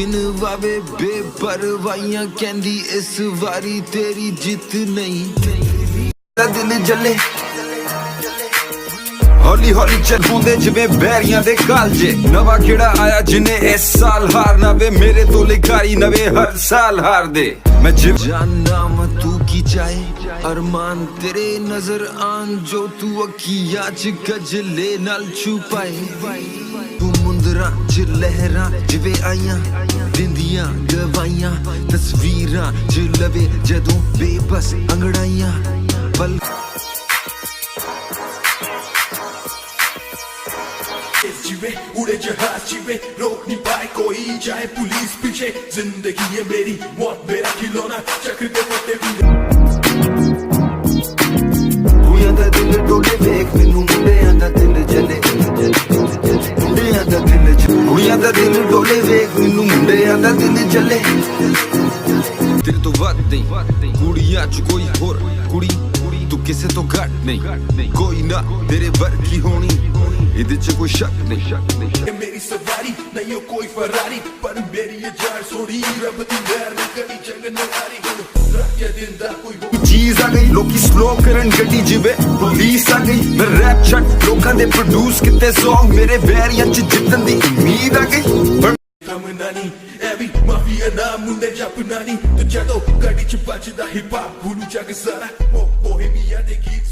गिनवावे बेपरवाइयां कहंदी इस वारी तेरी जित नहीं दिल जले हौली हौली चल पौंदे जिवें बैरियां दे कालजे नवा केड़ा आया जिन्हें इस साल हारना वे मेरे तो लिखारी नवे हर साल हार दे मैं जिव जानना मैं तू की चाहे अरमान तेरे नजर आन जो तू अखियां च गजले नाल छुपाए तू मुंदरा च लहरां जिवें आईयां दिंदियां गवाइयां तस्वीरां च लवे जदों बेबस अंगड़ाइयां पल जिवे उड़े जहाज जिवे रोक नहीं पाए कोई चाहे पुलिस पीछे जिंदगी है मेरी मौत मेरा खिलौना चक्र के पत्ते भी मुंडियां दा दिल डोले वेख मैनू मुंडियां दा दिल जले मुंडियां दा दिल मुंडियां दा दिल डोले वेख मैनू मुंडियां दा दिल जले तेरे तो वद नहीं कुड़ियां च कोई होर कुड़ी तू किसे तो घट नहीं कोई ना तेरे वर्गी होनी इहदे च कोई शक नहीं मेरी सवारी नहीं हो कोई फरारी पर मेरी ये जान सोनी रब दी मेहर ने कदी जंग न हारी रख के दिन दा कोई चीज आ गई लोकी स्लो करन गड्डी जिवे पुलिस आ गई मैं रैप छट लोकां दे प्रोड्यूस किते सॉन्ग मेरे बैरियां च जितन दी उम्मीद आ गई Kamanani, every mafia na munde japunani. Tu jato gadi ch bachda hip hop bulu jag sara. Bohemia de git